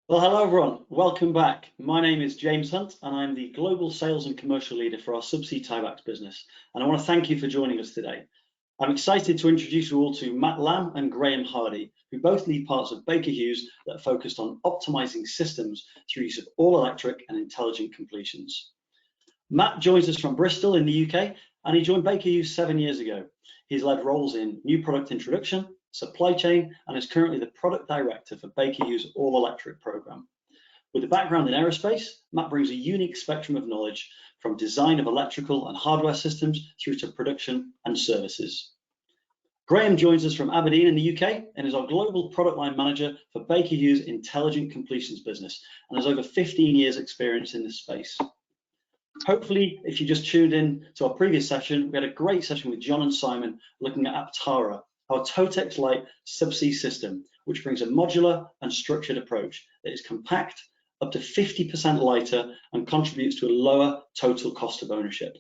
Well, hello everyone, welcome back. My name is James Hunt and I'm the Global Sales and Commercial Leader for our Subsea TOTEX business. And I want to thank you for joining us today. I'm excited to introduce you all to Matt Lamb and Graham Hardy, who both lead parts of Baker Hughes that are focused on optimizing systems through use of all-electric and intelligent completions. Matt joins us from Bristol in the UK and he joined Baker Hughes 7 years ago. He's led roles in new product introduction, supply chain, and is currently the product director for Baker Hughes all-electric program. With a background in aerospace, Matt brings a unique spectrum of knowledge from design of electrical and hardware systems through to production and services. Graham joins us from Aberdeen in the UK and is our global product line manager for Baker Hughes intelligent completions business and has over 15 years experience in this space. Hopefully, if you just tuned in to our previous session, we had a great session with John and Simon looking at Aptara, our TOTEX-like subsea system, which brings a modular and structured approach that is compact, up to 50% lighter, and contributes to a lower total cost of ownership.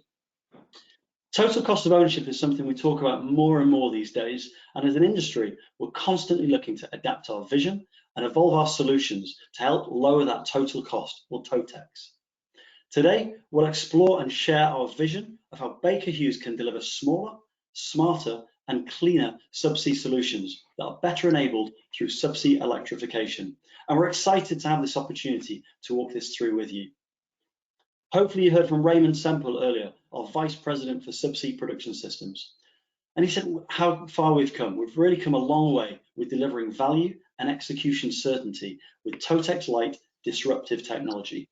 Total cost of ownership is something we talk about more and more these days, and as an industry, we're constantly looking to adapt our vision and evolve our solutions to help lower that total cost, or TOTEX. Today, we'll explore and share our vision of how Baker Hughes can deliver smaller, smarter, and cleaner subsea solutions that are better enabled through subsea electrification. And we're excited to have this opportunity to walk this through with you. Hopefully you heard from Raymond Semple earlier, our Vice President for Subsea Production Systems. And he said how far we've come. We've really come a long way with delivering value and execution certainty with TOTEX-like disruptive technology.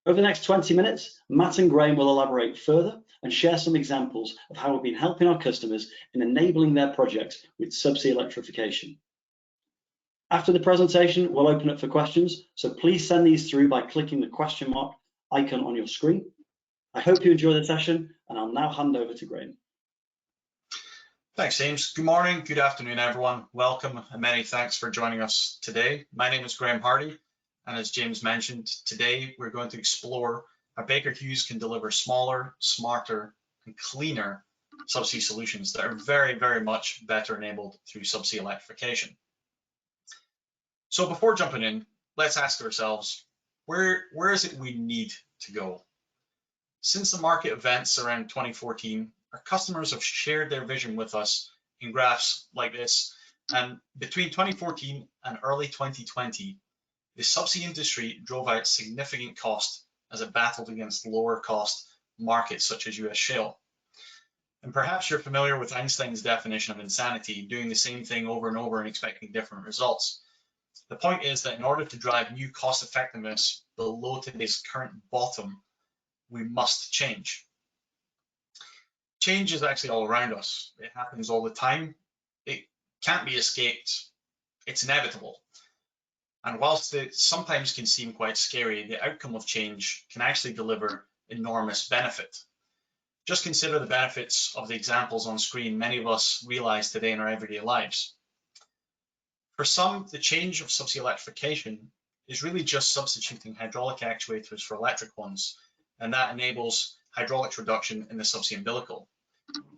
Over the next 20 minutes, Matt and Graham will elaborate further and share some examples of how we've been helping our customers in enabling their projects with subsea electrification. After the presentation, we'll open up for questions, so please send these through by clicking the question mark icon on your screen. I hope you enjoy the session, and I'll now hand over to Graham. Thanks, James. Good morning, good afternoon, everyone. Welcome and many thanks for joining us today. My name is Graham Hardy. And as James mentioned, today we're going to explore how Baker Hughes can deliver smaller, smarter, and cleaner subsea solutions that are very, very much better enabled through subsea electrification. So before jumping in, let's ask ourselves, where is it we need to go? Since the market events around 2014, our customers have shared their vision with us in graphs like this. And between 2014 and early 2020, the subsea industry drove out significant cost as it battled against lower cost markets such as US shale. And perhaps you're familiar with Einstein's definition of insanity, doing the same thing over and over and expecting different results. The point is that in order to drive new cost effectiveness below today's current bottom, we must change. Change is actually all around us. It happens all the time. It can't be escaped. It's inevitable. And whilst it sometimes can seem quite scary, the outcome of change can actually deliver enormous benefit. Just consider the benefits of the examples on screen many of us realize today in our everyday lives. For some, the change of subsea electrification is really just substituting hydraulic actuators for electric ones, and that enables hydraulics reduction in the subsea umbilical.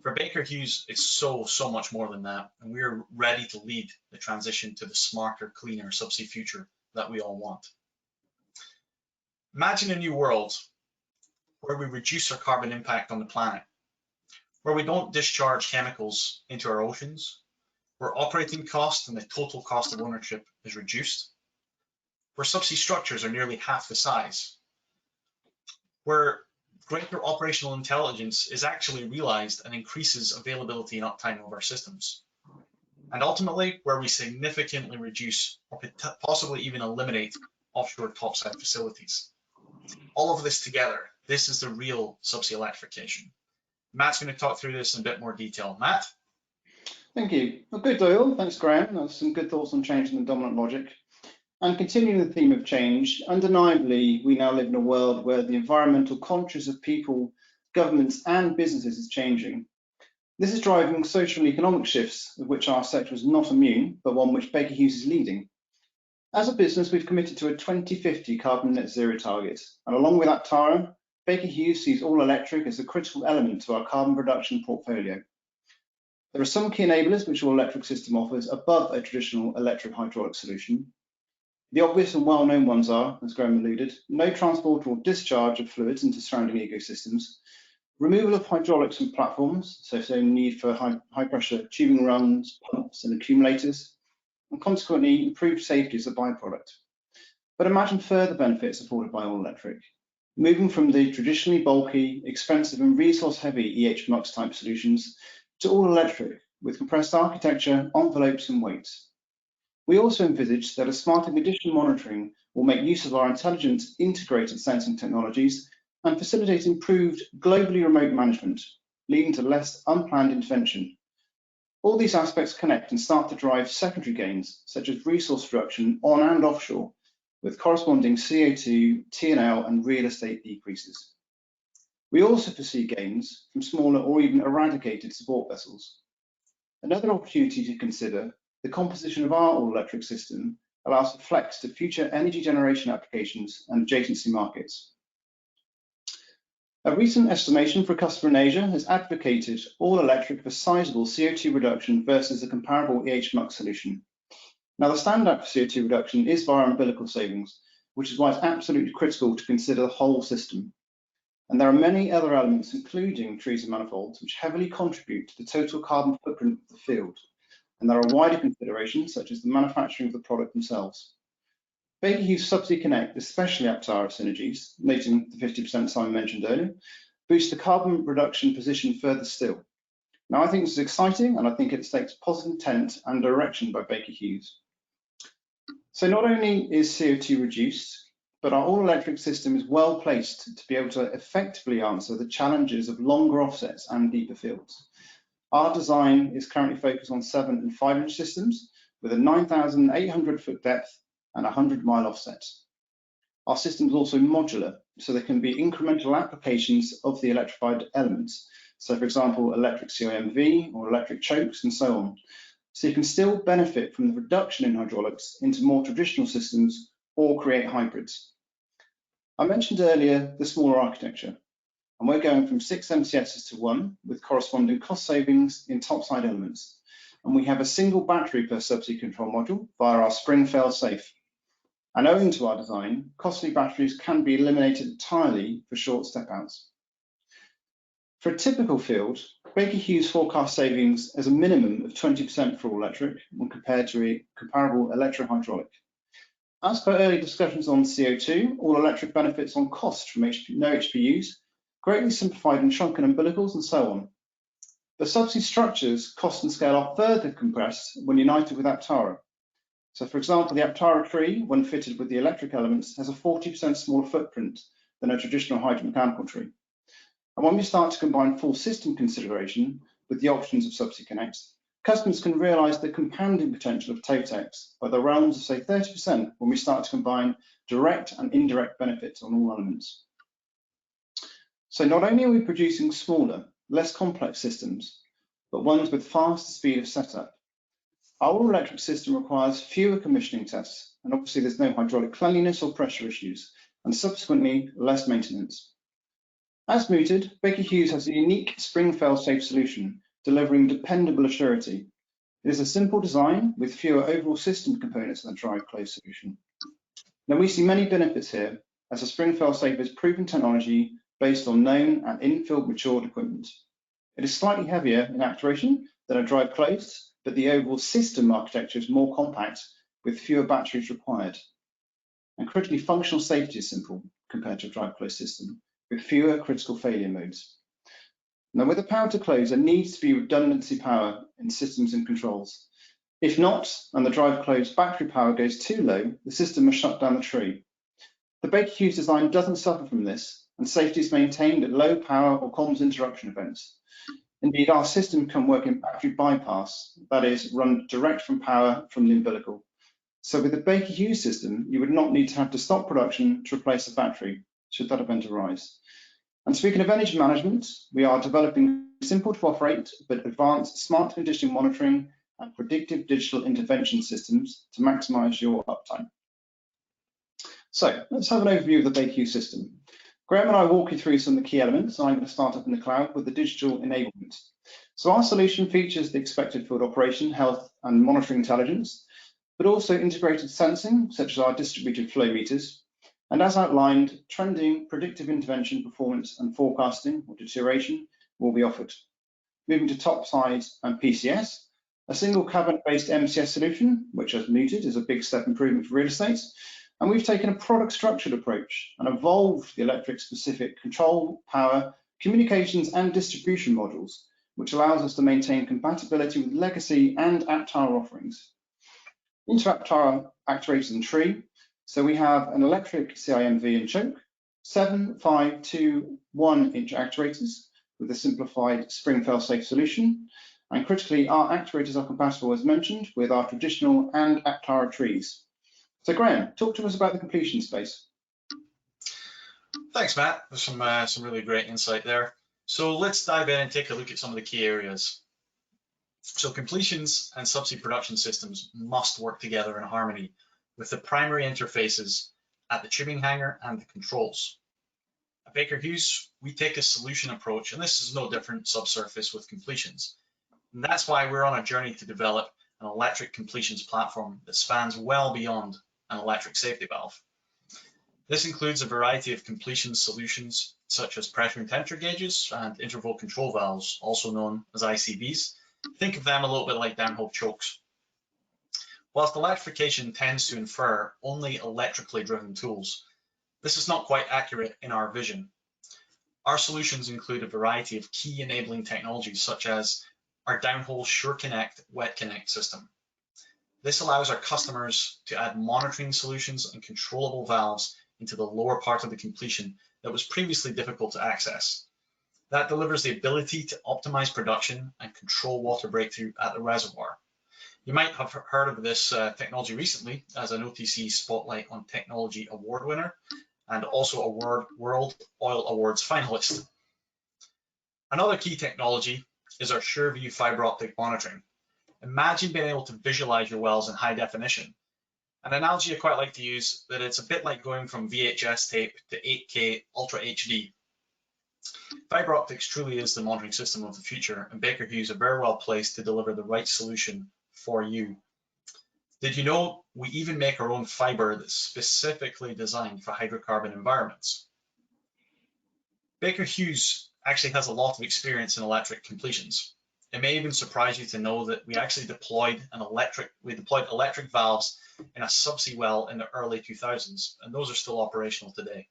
For Baker Hughes, it's so much more than that, and we're ready to lead the transition to the smarter, cleaner subsea future that we all want. Imagine a new world where we reduce our carbon impact on the planet, where we don't discharge chemicals into our oceans, where operating cost and the total cost of ownership is reduced, where subsea structures are nearly half the size, where greater operational intelligence is actually realized and increases availability and uptime of our systems. And ultimately, where we significantly reduce or possibly even eliminate offshore topside facilities. All of this together, this is the real subsea electrification. Matt's going to talk through this in a bit more detail. Matt? Thank you. Well, good day all. Thanks, Graham. That's some good thoughts on changing the dominant logic. And continuing the theme of change, undeniably, we now live in a world where the environmental conscious of people, governments, and businesses is changing. This is driving social and economic shifts, of which our sector is not immune, but one which Baker Hughes is leading. As a business, we've committed to a 2050 carbon net zero target, and along with Aptara, Baker Hughes sees all electric as a critical element to our carbon production portfolio. There are some key enablers which all electric system offers above a traditional electric hydraulic solution. The obvious and well-known ones are, as Graham alluded, no transport or discharge of fluids into surrounding ecosystems, removal of hydraulics from platforms, so need for high pressure tubing runs, pumps and accumulators, and consequently improved safety as a byproduct. But imagine further benefits afforded by all electric, moving from the traditionally bulky, expensive and resource-heavy EH-MUX type solutions to all electric with compressed architecture, envelopes and weights. We also envisage that a smarter condition monitoring will make use of our intelligent integrated sensing technologies and facilitate improved globally remote management, leading to less unplanned intervention. All these aspects connect and start to drive secondary gains, such as resource reduction on and offshore, with corresponding CO2, T&L and real estate decreases. We also foresee gains from smaller or even eradicated support vessels. Another opportunity to consider, the composition of our all-electric system allows for flex to future energy generation applications and adjacency markets. A recent estimation for a customer in Asia has advocated all-electric for sizable CO2 reduction versus a comparable EH-MUX solution. Now, the standout for CO2 reduction is via umbilical savings, which is why it's absolutely critical to consider the whole system. And there are many other elements, including trees and manifolds, which heavily contribute to the total carbon footprint of the field. And there are wider considerations, such as the manufacturing of the product themselves. Baker Hughes Subsea Connect, especially Aptara synergies, noting the 50% Simon mentioned earlier, boost the carbon reduction position further still. Now, I think this is exciting, and I think it states positive intent and direction by Baker Hughes. So not only is CO2 reduced, but our all-electric system is well placed to be able to effectively answer the challenges of longer offsets and deeper fields. Our design is currently focused on 7 and 5 inch systems with a 9,800 foot depth and 100-mile offset. Our system is also modular, so there can be incremental applications of the electrified elements. So for example, electric CIMV or electric chokes and so on. So you can still benefit from the reduction in hydraulics into more traditional systems or create hybrids. I mentioned earlier the smaller architecture, and we're going from 6 MCSs to 1 with corresponding cost savings in topside elements. And we have a single battery per subsea control module via our spring fail-safe. And owing to our design, costly batteries can be eliminated entirely for short step-outs. For a typical field, Baker Hughes forecast savings as a minimum of 20% for all electric when compared to a comparable electrohydraulic. As per early discussions on CO2, all electric benefits on cost from no HPUs, greatly simplified and shrunken umbilicals and so on. The subsea structures, cost and scale are further compressed when united with Aptara. So for example, the Aptara tree, when fitted with the electric elements, has a 40% smaller footprint than a traditional hydromechanical tree. And when we start to combine full system consideration with the options of Subsea Connect, customers can realise the compounding potential of TOTEX by the realms of say 30% when we start to combine direct and indirect benefits on all elements. So not only are we producing smaller, less complex systems, but ones with faster speed of setup. Our all-electric system requires fewer commissioning tests, and obviously there's no hydraulic cleanliness or pressure issues, and subsequently less maintenance. As mooted, Baker Hughes has a unique spring fail-safe solution, delivering dependable assurity. It is a simple design with fewer overall system components than a drive closed solution. Now we see many benefits here, as a spring fail-safe is proven technology based on known and in-field matured equipment. It is slightly heavier in actuation than a drive closed, but the overall system architecture is more compact with fewer batteries required. And critically, functional safety is simple compared to a drive closed system with fewer critical failure modes. Now with the power to close, there needs to be redundancy power in systems and controls. If not, and the drive closed battery power goes too low, the system must shut down the tree. The Baker Hughes design doesn't suffer from this, and safety is maintained at low power or comms interruption events. Indeed, our system can work in battery bypass, that is, run direct from power from the umbilical. So with the Baker Hughes system, you would not need to have to stop production to replace the battery, should that event arise. And speaking of energy management, we are developing simple to operate, but advanced smart condition monitoring and predictive digital intervention systems to maximize your uptime. So let's have an overview of the Baker Hughes system. Graham and I walk you through some of the key elements. I'm going to start up in the cloud with the digital enablement. So our solution features the expected field operation, health and monitoring intelligence, but also integrated sensing, such as our distributed flow meters, and as outlined, trending, predictive intervention, performance, and forecasting or deterioration will be offered. Moving to topside and PCS, a single cabinet-based MCS solution, which as noted is a big step improvement for real estate. And we've taken a product structured approach and evolved the electric specific control, power, communications and distribution modules, which allows us to maintain compatibility with legacy and Aptara offerings. Into Aptara actuators and tree. So we have an electric CIMV and choke, 7, 5, 2, 1-inch actuators with a simplified spring fail-safe solution. And critically, our actuators are compatible, as mentioned, with our traditional and Aptara trees. So Graham, talk to us about the completion space. Thanks, Matt. There's some really great insight there. So let's dive in and take a look at some of the key areas. So completions and subsea production systems must work together in harmony with the primary interfaces at the tubing hanger and the controls. At Baker Hughes, we take a solution approach, and this is no different subsurface with completions. And that's why we're on a journey to develop an electric completions platform that spans well beyond an electric safety valve. This includes a variety of completion solutions such as pressure and temperature gauges and interval control valves, also known as ICVs. Think of them a little bit like downhole chokes. Whilst electrification tends to infer only electrically driven tools, this is not quite accurate in our vision. Our solutions include a variety of key enabling technologies such as our downhole Sure Connect Wet Connect system. This allows our customers to add monitoring solutions and controllable valves into the lower part of the completion that was previously difficult to access. That delivers the ability to optimize production and control water breakthrough at the reservoir. You might have heard of this technology recently as an OTC Spotlight on Technology Award winner and also a World Oil Awards finalist. Another key technology is our SureView fiber optic monitoring. Imagine being able to visualize your wells in high definition. An analogy I quite like to use that it's a bit like going from VHS tape to 8K Ultra HD. Fiber optics truly is the monitoring system of the future, and Baker Hughes are very well placed to deliver the right solution for you. Did you know we even make our own fiber that's specifically designed for hydrocarbon environments? Baker Hughes actually has a lot of experience in electric completions. It may even surprise you to know that we actually deployed electric valves in a subsea well in the early 2000s, and those are still operational today.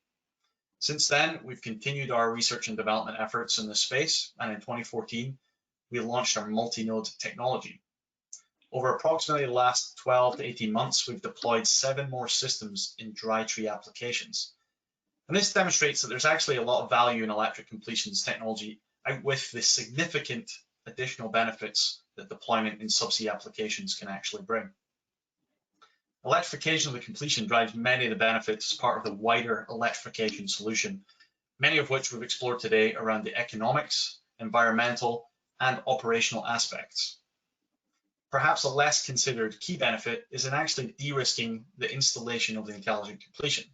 Since then, we've continued our research and development efforts in this space, and in 2014, we launched our multi-node technology. Over approximately the last 12 to 18 months, we've deployed 7 more systems in dry tree applications. And this demonstrates that there's actually a lot of value in electric completions technology, out with the significant additional benefits that deployment in subsea applications can actually bring. Electrification of the completion drives many of the benefits as part of the wider electrification solution, many of which we've explored today around the economics, environmental, and operational aspects. Perhaps a less considered key benefit is in actually de-risking the installation of the intelligent completion.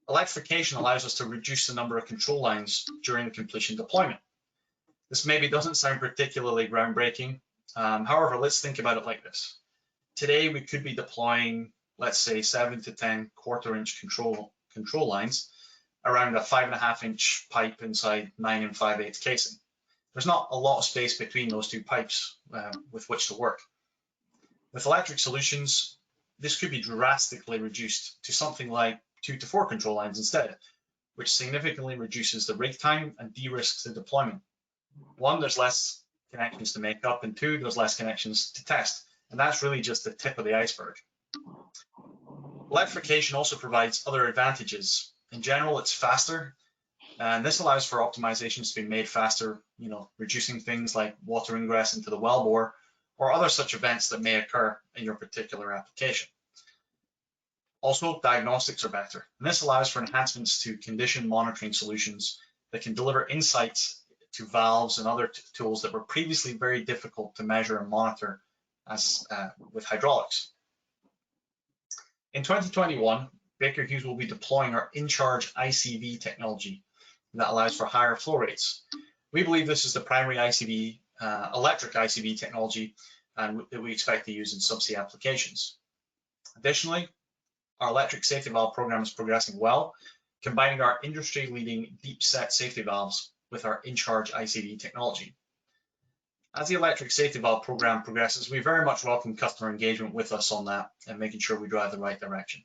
Electrification allows us to reduce the number of control lines during the completion deployment. This maybe doesn't sound particularly groundbreaking. However, let's think about it like this. Today, we could be deploying, let's say, 7 to 10 quarter-inch control lines around a 5.5-inch pipe inside 9 5/8 casing. There's not a lot of space between those two pipes with which to work. With electric solutions, this could be drastically reduced to something like 2 to 4 control lines instead, which significantly reduces the rig time and de-risks the deployment. 1, there's less connections to make up, and 2, there's less connections to test. And that's really just the tip of the iceberg. Electrification also provides other advantages. In general, it's faster, and this allows for optimizations to be made faster, reducing things like water ingress into the wellbore or other such events that may occur in your particular application. Also, diagnostics are better, and this allows for enhancements to condition monitoring solutions that can deliver insights to valves and other tools that were previously very difficult to measure and monitor as with hydraulics. In 2021, Baker Hughes will be deploying our in-charge ICV technology that allows for higher flow rates. We believe this is the primary ICV, electric ICV technology and that we expect to use in subsea applications. Additionally, our electric safety valve program is progressing well, combining our industry-leading deep set safety valves with our in-charge ICV technology. As the electric safety valve program progresses, we very much welcome customer engagement with us on that and making sure we drive the right direction.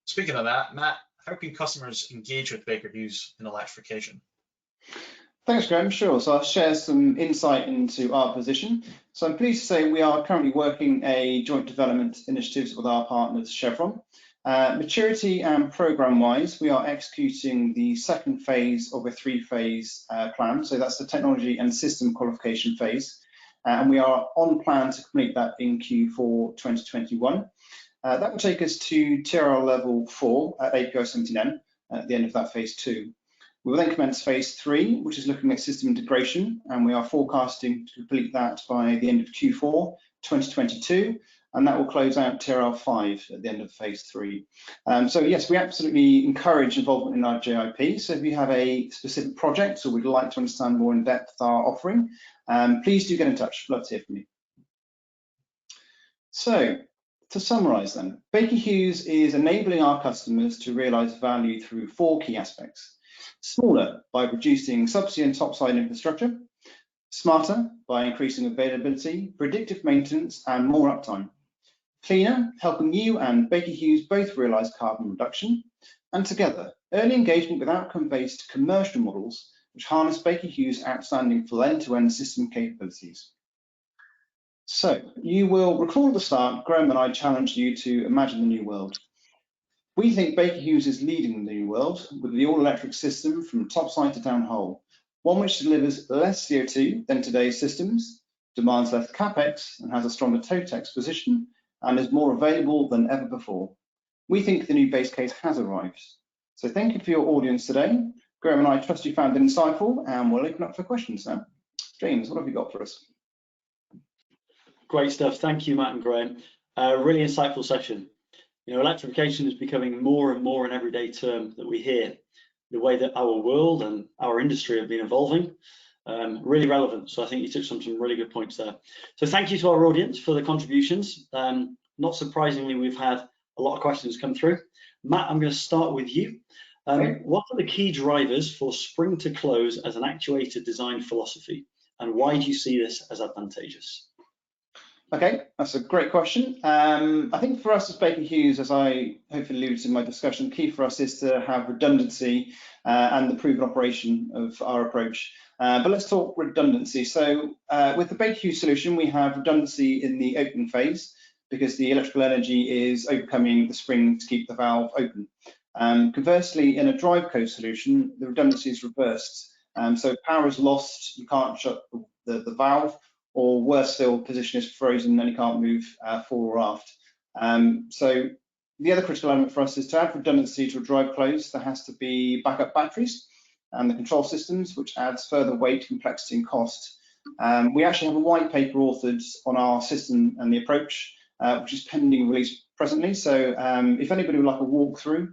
Speaking of that, Matt, how can customers engage with Baker Hughes in electrification? Thanks, Graham. Sure. So I'll share some insight into our position. So I'm pleased to say we are currently working a joint development initiatives with our partners, Chevron. Maturity and program-wise, we are executing the second phase of a three-phase plan. So that's the technology and system qualification phase. And we are on plan to complete that in Q4 2021. That will take us to TRL level 4 at API 17N at the end of that phase 2. We will then commence phase 3, which is looking at system integration, and we are forecasting to complete that by the end of Q4 2022, and that will close out TRL 5 at the end of phase 3. So yes, we absolutely encourage involvement in our JIP. So if you have a specific project or would like to understand more in depth our offering, please do get in touch. Love to hear from you. So to summarize then, Baker Hughes is enabling our customers to realize value through 4 key aspects. Smaller by reducing subsea and topside infrastructure, smarter by increasing availability, predictive maintenance and more uptime, cleaner, helping you and Baker Hughes both realize carbon reduction, and together, early engagement with outcome-based commercial models which harness Baker Hughes' outstanding full end-to-end system capabilities. So you will recall at the start, Graham and I challenged you to imagine the new world. We think Baker Hughes is leading the new world with the all-electric system from topside to downhole, one which delivers less CO2 than today's systems, demands less capex and has a stronger TOTEX position, and is more available than ever before. We think the new base case has arrived. So thank you for your audience today. Graham and I trust you found it insightful, and we'll open up for questions now. James, what have you got for us? Great stuff. Thank you, Matt and Graham. Really insightful session. You know, electrification is becoming more and more an everyday term that we hear. The way that our world and our industry have been evolving, really relevant. So I think you took some really good points there. So thank you to our audience for the contributions. Not surprisingly, we've had a lot of questions come through. Matt, I'm going to start with you. What are the key drivers for spring to close as an actuator design philosophy, and why do you see this as advantageous? Okay, that's a great question. I think for us as Baker Hughes, as I hopefully alluded to in my discussion, key for us is to have redundancy and the proven operation of our approach. But let's talk redundancy. So with the Baker Hughes solution, we have redundancy in the opening phase because the electrical energy is overcoming the spring to keep the valve open. Conversely, in a drive code solution, the redundancy is reversed. So if power is lost, you can't shut the valve, or worse still, position is frozen and you can't move forward or aft. So the other critical element for us is to add redundancy to a drive close. There has to be backup batteries and the control systems, which adds further weight, complexity and cost. We actually have a white paper authored on our system and the approach, which is pending release presently. So if anybody would like a walkthrough,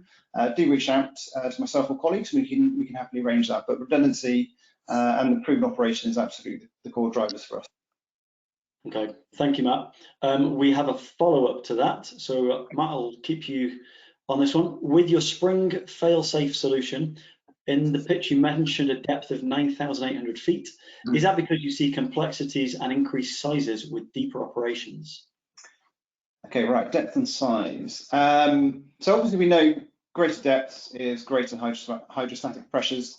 do reach out to myself or colleagues, and we can happily arrange that. But redundancy and the proven operation is absolutely the core drivers for us. Okay, thank you, Matt. We have a follow-up to that. So Matt, I'll keep you on this one. With your spring fail-safe solution, in the pitch you mentioned a depth of 9,800 feet. Is that because you see complexities and increased sizes with deeper operations? Okay, right, depth and size. So obviously we know greater depth is greater hydrostatic pressures.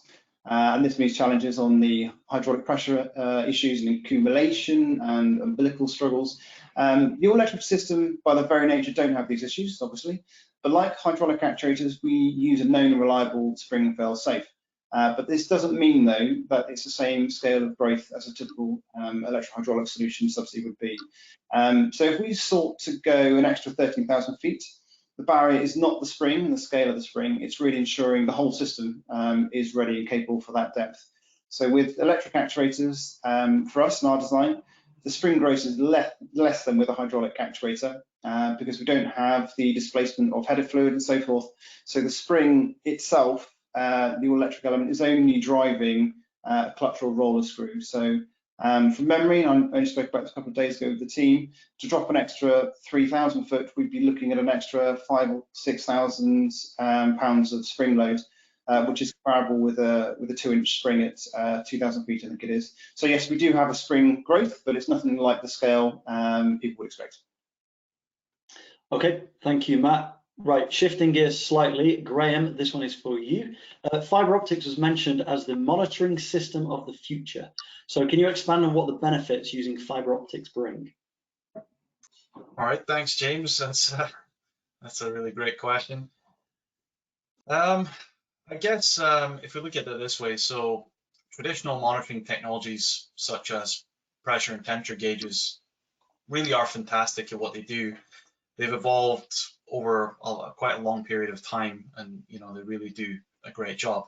And this means challenges on the hydraulic pressure issues and accumulation and umbilical struggles. The all-electric system, by their very nature, don't have these issues, obviously. But like hydraulic actuators, we use a known and reliable spring and fail-safe. But this doesn't mean, though, that it's the same scale of growth as a typical electrohydraulic solution subsea would be. So if we sought to go an extra 13,000 feet, the barrier is not the spring and the scale of the spring, it's really ensuring the whole system is ready and capable for that depth. So with electric actuators, for us in our design, the spring growth is less than with a hydraulic actuator because we don't have the displacement of header fluid and so forth. So the spring itself, the all-electric element, is only driving a clutch or roller screw. So From memory, I only spoke about this a couple of days ago with the team, to drop an extra 3,000 foot, we'd be looking at an extra 5,000 or 6,000 pounds of spring load, which is comparable with a 2-inch spring at 2,000 feet, I think it is. So yes, we do have a spring growth, but it's nothing like the scale people would expect. Okay, thank you, Matt. Right, shifting gears slightly, Graham, this one is for you. Fiber optics was mentioned as the monitoring system of the future. So can you expand on what the benefits using fiber optics bring? All right, thanks, James. That's a really great question. I guess if we look at it this way, so traditional monitoring technologies such as pressure and temperature gauges really are fantastic at what they do. They've evolved over quite a long period of time, and they really do a great job.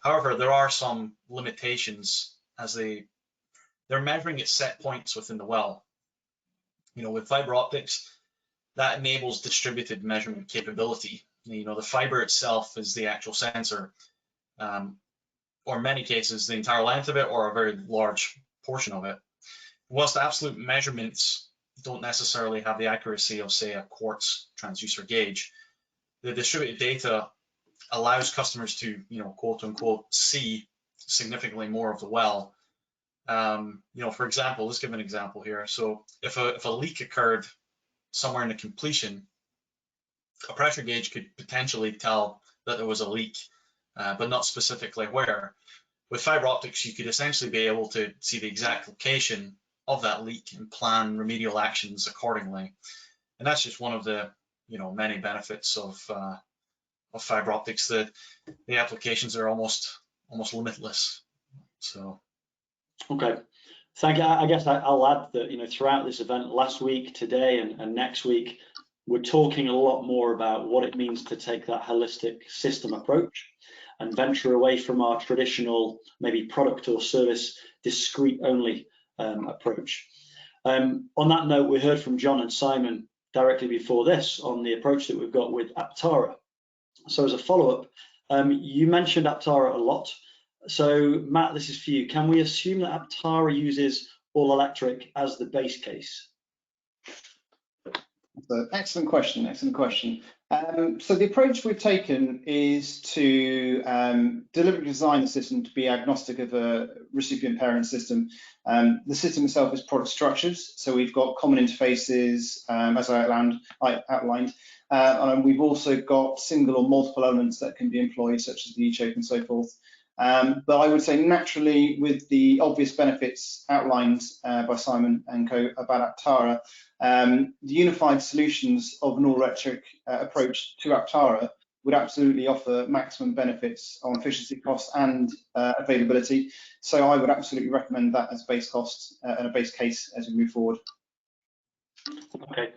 However, there are some limitations as they're measuring at set points within the well. With fiber optics, that enables distributed measurement capability. The fiber itself is the actual sensor, or in many cases, the entire length of it or a very large portion of it. Whilst absolute measurements don't necessarily have the accuracy of, say, a quartz transducer gauge, the distributed data allows customers to, quote unquote, see significantly more of the well. For example, let's give an example here. So if a leak occurred somewhere in the completion, a pressure gauge could potentially tell that there was a leak, but not specifically where. With fiber optics, you could essentially be able to see the exact location of that leak and plan remedial actions accordingly. And that's just one of the many benefits of fiber optics. The applications are almost limitless. So okay, thank you. I guess I'll add that throughout this event last week, today, and next week, we're talking a lot more about what it means to take that holistic system approach and venture away from our traditional maybe product or service discrete only approach. On that note, we heard from John and Simon directly before this on the approach that we've got with Aptara. So as a follow-up, you mentioned Aptara a lot. So Matt, this is for you. Can we assume that Aptara uses all electric as the base case? Excellent question, excellent question. So the approach we've taken is to deliberately design the system to be agnostic of a recipient parent system. The system itself is product structures, so we've got common interfaces, as I outlined, and we've also got single or multiple elements that can be employed, such as the e-choke and so forth. But I would say naturally, with the obvious benefits outlined by Simon and co about Aptara, the unified solutions of an all-electric approach to Aptara would absolutely offer maximum benefits on efficiency, cost, and availability. So I would absolutely recommend that as base cost and a base case as we move forward. Okay,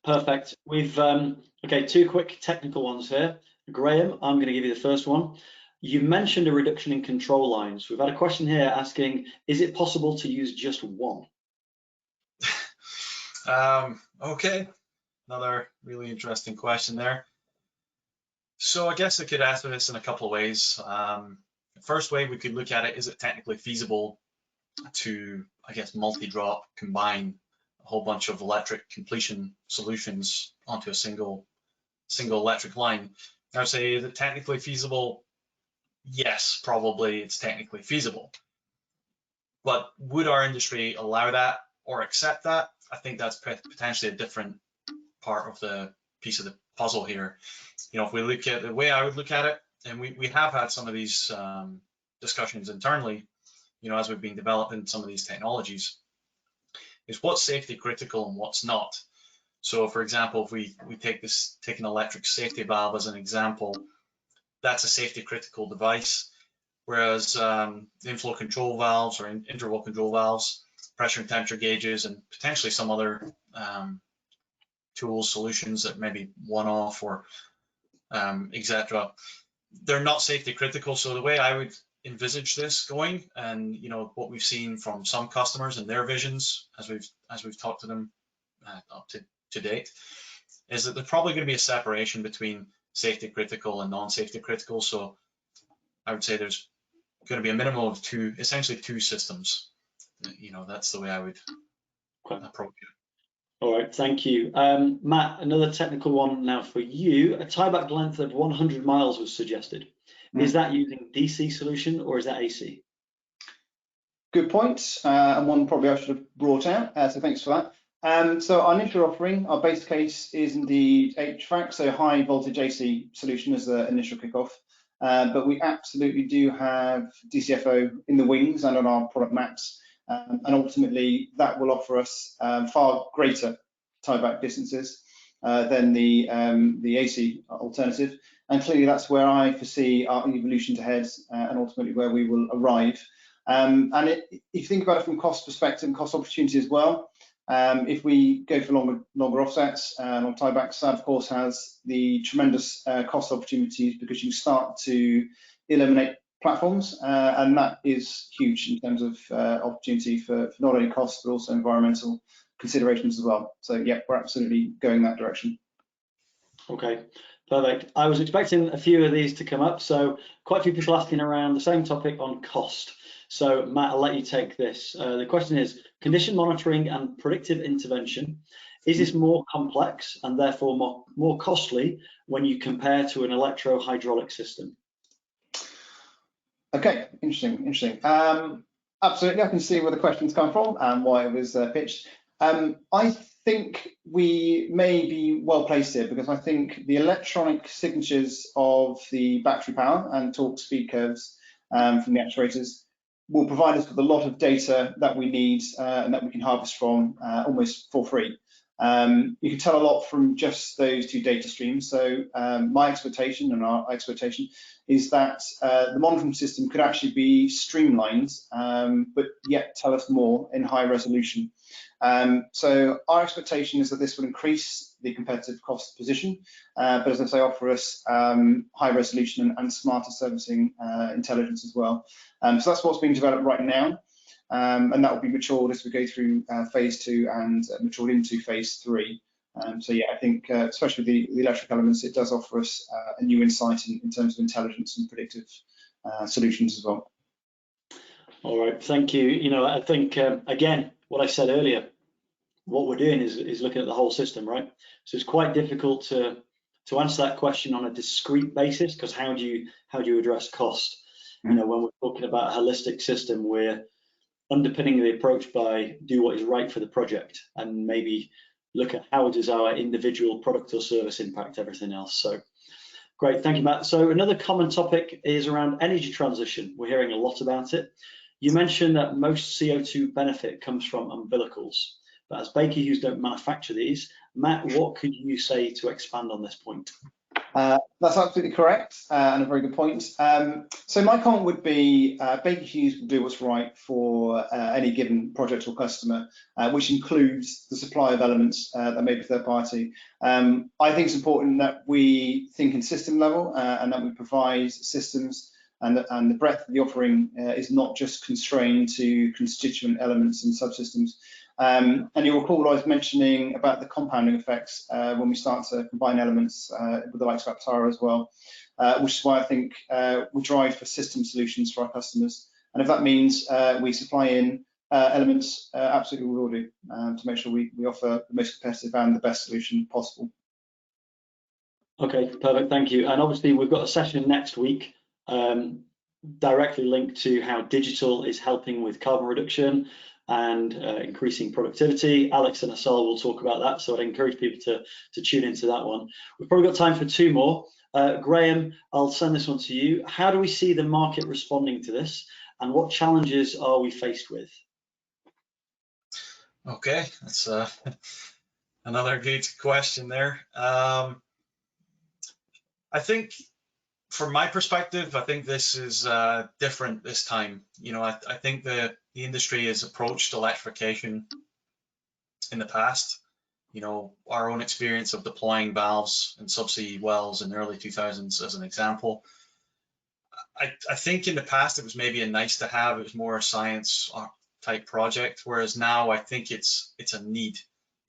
perfect. We've okay, 2 quick technical ones here. Graham, I'm going to give you the first one. You mentioned a reduction in control lines. We've had a question here asking, is it possible to use just one? Okay, another really interesting question there. So I guess I could answer this in a couple of ways. The first way we could look at it, is it technically feasible to, I guess, multi-drop, combine a whole bunch of electric completion solutions onto a single electric line? I would say, is it technically feasible? Yes, probably it's technically feasible. But would our industry allow that or accept that? I think that's potentially a different part of the piece of the puzzle here. If we look at the way I would look at it, and we have had some of these discussions internally, as we've been developing some of these technologies, is what's safety critical and what's not. So for example, if we take an electric safety valve as an example, that's a safety critical device, whereas the inflow control valves or interval control valves, pressure and temperature gauges, and potentially some other tools, solutions that maybe one-off or etc., they're not safety critical. So the way I would envisage this going, and what we've seen from some customers and their visions as we've talked to them up to date, is that there's probably going to be a separation between safety critical and non-safety critical. So I would say there's going to be a minimum of essentially two systems. you know, that's the way I would approach it. All right, thank you. Matt, another technical one now for you. A tieback length of 100 miles was suggested. Is that using DC solution or is that AC? Good point, and one probably I should have brought out, so thanks for that. So our initial offering, our base case is indeed HVAC, so high voltage AC solution as the initial kickoff. But we absolutely do have DCFO in the wings and on our product maps. And ultimately that will offer us far greater tieback distances than the AC alternative. And clearly that's where I foresee our evolution to head and ultimately where we will arrive. If you think about it from cost perspective and cost opportunity as well, if we go for longer offsets on tiebacks, that of course has the tremendous cost opportunities because you start to eliminate platforms, and that is huge in terms of opportunity for not only cost but also environmental considerations as well. So yeah, we're absolutely going that direction. Okay, perfect. I was expecting a few of these to come up, so quite a few people asking around the same topic on cost. So Matt, I'll let you take this. The question is, condition monitoring and predictive intervention, is this more complex and therefore more costly when you compare to an electro-hydraulic system? Okay, interesting. Absolutely, I can see where the questions come from and why it was pitched. I think we may be well placed here because I think the electronic signatures of the battery power and torque speed curves from the actuators will provide us with a lot of data that we need and that we can harvest from almost for free. You can tell a lot from just those two data streams. So my expectation and our expectation is that the monitoring system could actually be streamlined, but yet tell us more in high resolution. So our expectation is that this would increase the competitive cost position, but as I say, offer us high resolution and smarter servicing intelligence as well. So that's what's being developed right now. And that will be matured as we go through phase 2 and matured into phase 3. So yeah, I think especially with the electric elements, it does offer us a new insight in terms of intelligence and predictive solutions as well. All right, thank you. You know, I think again, what I said earlier, what we're doing is looking at the whole system, right? So it's quite difficult to answer that question on a discrete basis because how do you address cost? You know, when we're talking about a holistic system, we're underpinning the approach by do what is right for the project and maybe look at how does our individual product or service impact everything else. So great, thank you, Matt. So another common topic is around energy transition. We're hearing a lot about it. You mentioned that most CO2 benefit comes from umbilicals, but as Baker Hughes don't manufacture these, Matt, what could you say to expand on this point? That's absolutely correct and a very good point. So my comment would be Baker Hughes will do what's right for any given project or customer, which includes the supply of elements that may be third party. I think it's important that we think in system level and that we provide systems and the breadth of the offering is not just constrained to constituent elements and subsystems. And you'll recall I was mentioning about the compounding effects when we start to combine elements with the likes of Aptara as well, which is why I think we drive for system solutions for our customers. And if that means we supply in elements, absolutely we will do to make sure we offer the most competitive and the best solution possible. Okay, perfect, thank you. And obviously we've got a session next week directly linked to how digital is helping with carbon reduction and increasing productivity. Alex and Asal will talk about that, so I'd encourage people to tune into that one. We've probably got time for 2 more. Graham, I'll send this one to you. How do we see the market responding to this, and what challenges are we faced with? Okay, that's another good question there. I think from my perspective, I think this is different this time. You know, I think the industry has approached electrification in the past. You know, our own experience of deploying valves in subsea wells in the early 2000s as an example. I think in the past it was maybe a nice to have, it was more a science type project, whereas now I think it's a need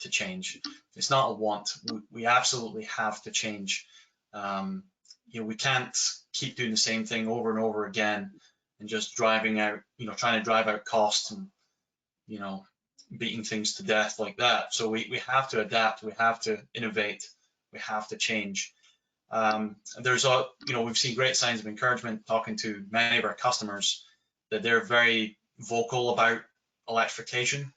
to change. It's not a want. We absolutely have to change. You know, we can't keep doing the same thing over and over again and just driving out, you know, trying to drive out costs you know, beating things to death like that. So we have to adapt, we have to innovate, we have to change. There's you know, we've seen great signs of encouragement talking to many of our customers that they're very vocal about electrification.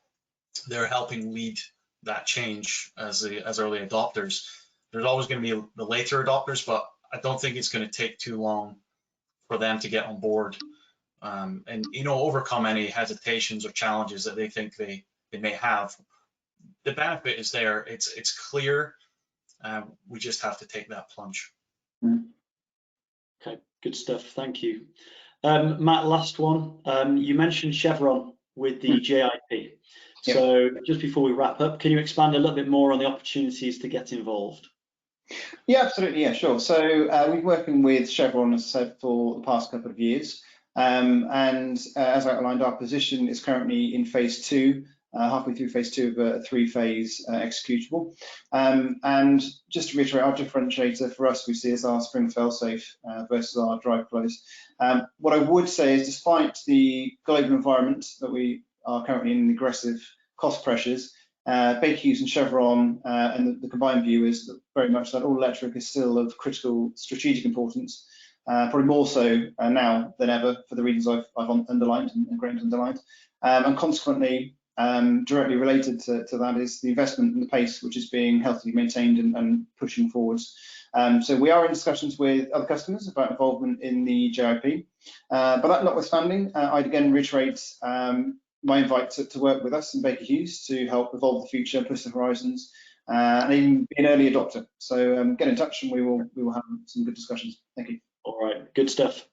They're helping lead that change as early adopters. There's always going to be the later adopters, but I don't think it's going to take too long for them to get on board and, you know, overcome any hesitations or challenges that they think they may have. The benefit is there. It's clear. We just have to take that plunge. Okay, good stuff. Thank you. Matt, last one. You mentioned Chevron with the JIP. So just before we wrap up, can you expand a little bit more on the opportunities to get involved? Yeah, absolutely. Yeah, sure. So we've been working with Chevron, as I said, for the past couple of years. As outlined, our position is currently in phase 2, halfway through phase 2 of a 3-phase executable. And just to reiterate, our differentiator for us, we see as our spring failsafe versus our drive close. What I would say is, despite the global environment that we are currently in, aggressive cost pressures, Baker Hughes and Chevron and the combined view is that very much that all electric is still of critical strategic importance, probably more so now than ever for the reasons I've underlined and Graham's underlined. And consequently, directly related to that is the investment and the pace which is being healthily maintained and pushing forwards. So we are in discussions with other customers about involvement in the JIP. But that notwithstanding, I'd again reiterate my invite to work with us and Baker Hughes to help evolve the future, push the horizons, and even be an early adopter. So get in touch and we will have some good discussions. Thank you. All right, good stuff.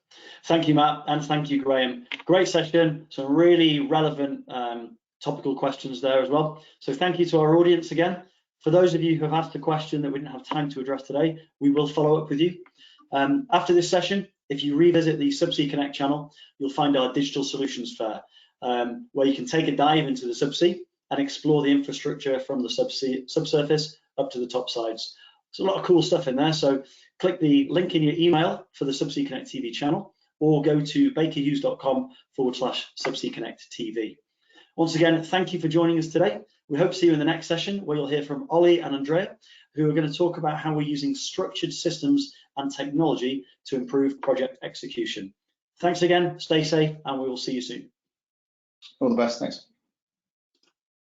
Thank you, Matt, and thank you, Graham. Great session, some really relevant topical questions there as well. So thank you to our audience again. For those of you who have asked a question that we didn't have time to address today, we will follow up with you. After this session, if you revisit the Subsea Connect channel, you'll find our digital solutions fair, where you can take a dive into the subsea and explore the infrastructure from the subsurface up to the top sides. There's a lot of cool stuff in there, so click the link in your email for the Subsea Connect TV channel, or go to bakerhughes.com/Subsea Connect TV. Once again, thank you for joining us today. We hope to see you in the next session, where you'll hear from Ollie and Andrea, who are going to talk about how we're using structured systems and technology to improve project execution. Thanks again, stay safe, and we will see you soon. All the best, thanks.